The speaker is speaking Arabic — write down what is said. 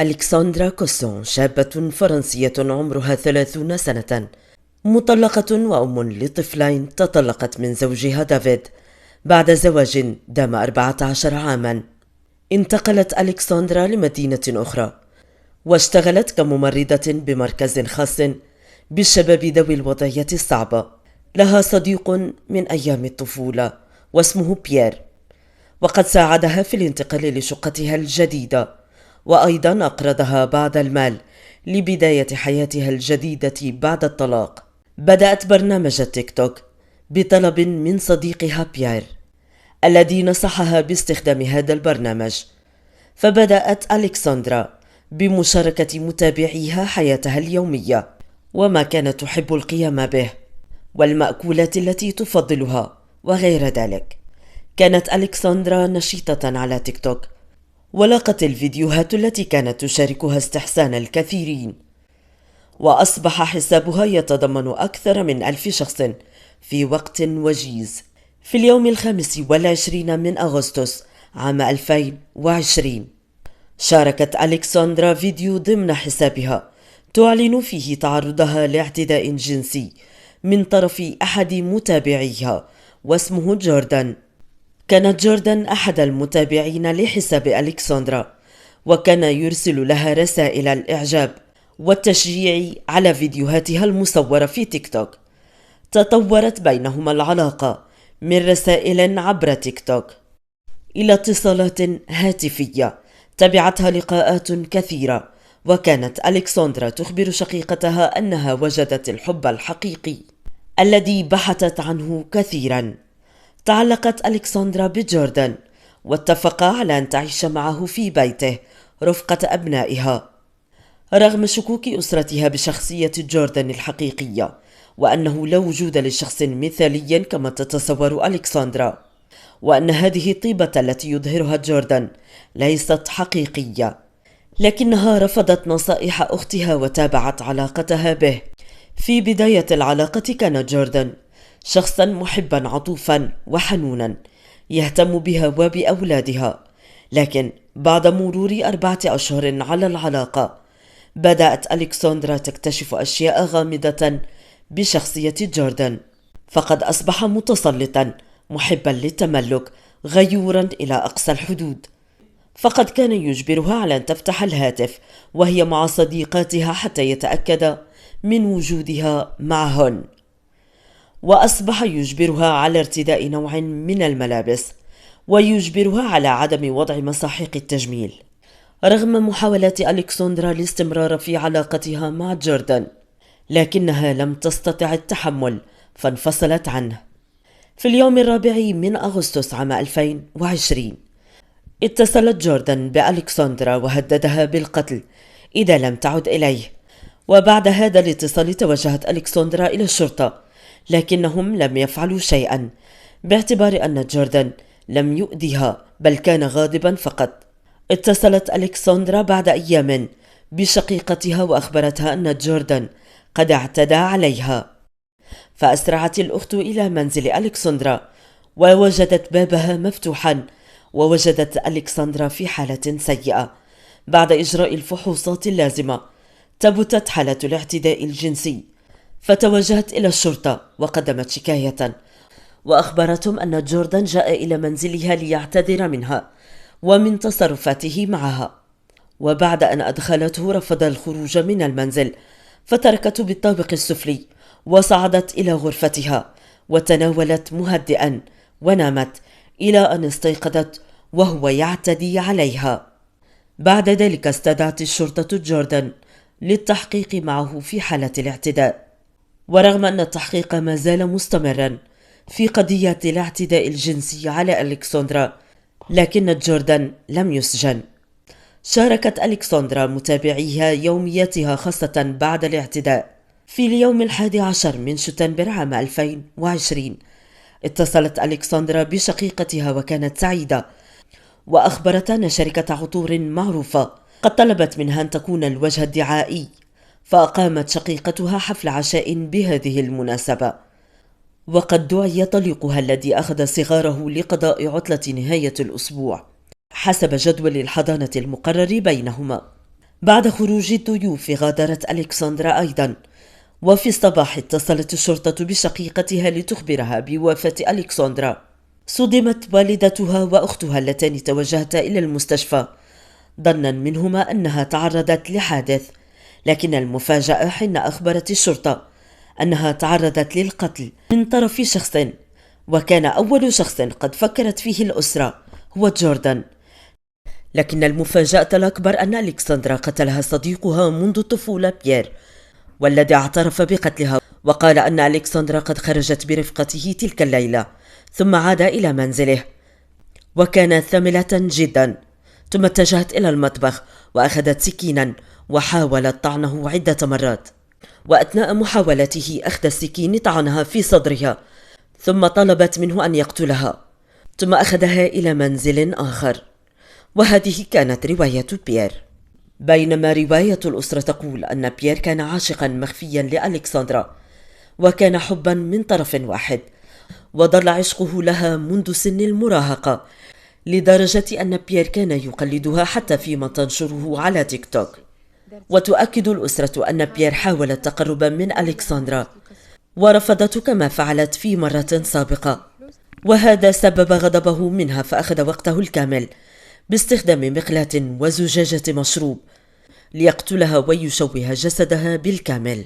ألكسندرا كوسون شابة فرنسية عمرها 30 سنة، مطلقة وأم لطفلين. تطلقت من زوجها دافيد بعد زواج دام 14 عاما. انتقلت ألكسندرا لمدينة أخرى واشتغلت كممرضة بمركز خاص بالشباب ذوي الوضعية الصعبة. لها صديق من أيام الطفولة واسمه بيير، وقد ساعدها في الانتقال لشقتها الجديدة، وأيضا أقرضها بعض المال لبداية حياتها الجديدة بعد الطلاق. بدأت برنامج التيك توك بطلب من صديقها بيير الذي نصحها باستخدام هذا البرنامج، فبدأت ألكسندرا بمشاركة متابعيها حياتها اليومية وما كانت تحب القيام به والمأكولات التي تفضلها وغير ذلك. كانت ألكسندرا نشيطة على تيك توك، ولقت الفيديوهات التي كانت تشاركها استحسان الكثيرين، وأصبح حسابها يتضمن أكثر من 1000 شخص في وقت وجيز. في اليوم 25 من أغسطس عام 2020 شاركت ألكسندرا فيديو ضمن حسابها تعلن فيه تعرضها لاعتداء جنسي من طرف أحد متابعيها واسمه جوردان. كانت جوردان أحد المتابعين لحساب ألكسندرا، وكان يرسل لها رسائل الإعجاب والتشجيع على فيديوهاتها المصورة في تيك توك. تطورت بينهما العلاقة من رسائل عبر تيك توك إلى اتصالات هاتفية تبعتها لقاءات كثيرة، وكانت ألكسندرا تخبر شقيقتها أنها وجدت الحب الحقيقي الذي بحثت عنه كثيرا. تعلقت ألكسندرا بجوردان واتفقا على أن تعيش معه في بيته رفقة أبنائها، رغم شكوك أسرتها بشخصية جوردان الحقيقية وأنه لا وجود لشخص مثالي كما تتصور ألكسندرا، وأن هذه الطيبة التي يظهرها جوردان ليست حقيقية. لكنها رفضت نصائح أختها وتابعت علاقتها به. في بداية العلاقة كان جوردان شخصا محبا عطوفا وحنونا يهتم بها وبأولادها، لكن بعد مرور 4 أشهر على العلاقة بدأت ألكسندرا تكتشف أشياء غامضة بشخصية جوردان، فقد أصبح متسلطا محبا للتملك غيورا إلى أقصى الحدود. فقد كان يجبرها على أن تفتح الهاتف وهي مع صديقاتها حتى يتأكد من وجودها معهن، وأصبح يجبرها على ارتداء نوع من الملابس ويجبرها على عدم وضع مساحيق التجميل. رغم محاولات ألكسندرا الاستمرار في علاقتها مع جوردان، لكنها لم تستطع التحمل فانفصلت عنه. في اليوم 4 من أغسطس عام 2020 اتصلت جوردان بألكسندرا وهددها بالقتل إذا لم تعد إليه، وبعد هذا الاتصال توجهت ألكسندرا إلى الشرطة، لكنهم لم يفعلوا شيئا باعتبار أن جوردان لم يؤذيها بل كان غاضبا فقط. اتصلت ألكسندرا بعد أيام بشقيقتها وأخبرتها أن جوردان قد اعتدى عليها، فأسرعت الأخت إلى منزل ألكسندرا ووجدت بابها مفتوحا، ووجدت ألكسندرا في حالة سيئة. بعد إجراء الفحوصات اللازمة ثبتت حالة الاعتداء الجنسي، فتوجهت إلى الشرطة وقدمت شكاية، وأخبرتهم أن جوردان جاء إلى منزلها ليعتذر منها ومن تصرفاته معها، وبعد أن أدخلته رفض الخروج من المنزل، فتركته بالطابق السفلي وصعدت إلى غرفتها وتناولت مهدئا ونامت إلى أن استيقظت وهو يعتدي عليها. بعد ذلك استدعت الشرطة جوردان للتحقيق معه في حالة الاعتداء، ورغم أن التحقيق ما زال مستمرا في قضية الاعتداء الجنسي على ألكسندرا، لكن جوردان لم يسجن. شاركت ألكسندرا متابعيها يومياتها خاصة بعد الاعتداء. في اليوم 11 من شتنبر عام 2020 اتصلت ألكسندرا بشقيقتها وكانت سعيدة، وأخبرت أن شركة عطور معروفة قد طلبت منها أن تكون الوجه الدعائي، فأقامت شقيقتها حفل عشاء بهذه المناسبة، وقد دعي طليقها الذي أخذ صغاره لقضاء عطلة نهاية الأسبوع حسب جدول الحضانة المقرر بينهما. بعد خروج الضيوف غادرت ألكسندرا أيضا، وفي الصباح اتصلت الشرطة بشقيقتها لتخبرها بوفاة ألكسندرا. صدمت والدتها وأختها اللتان توجهتا إلى المستشفى ظنا منهما أنها تعرضت لحادث، لكن المفاجأة حين أخبرت الشرطة أنها تعرضت للقتل من طرف شخص، وكان أول شخص قد فكرت فيه الأسرة هو جوردان. لكن المفاجأة الأكبر أن ألكسندرا قتلها صديقها منذ الطفولة بيير، والذي اعترف بقتلها وقال أن ألكسندرا قد خرجت برفقته تلك الليلة ثم عاد إلى منزله، وكانت ثملة جدا. ثم اتجهت إلى المطبخ وأخذت سكينا وحاولت طعنه عدة مرات، وأثناء محاولته أخذ السكين طعنها في صدرها، ثم طلبت منه أن يقتلها، ثم أخذها إلى منزل آخر. وهذه كانت رواية بيير. بينما رواية الأسرة تقول أن بيير كان عاشقا مخفيا لألكسندرا، وكان حبا من طرف واحد، وظل عشقه لها منذ سن المراهقة، لدرجة أن بيير كان يقلدها حتى فيما تنشره على تيك توك. وتؤكد الأسرة أن بيير حاول التقرب من ألكسندرا ورفضته كما فعلت في مرة سابقة، وهذا سبب غضبه منها، فأخذ وقته الكامل باستخدام مقلاة وزجاجة مشروب ليقتلها ويشوه جسدها بالكامل.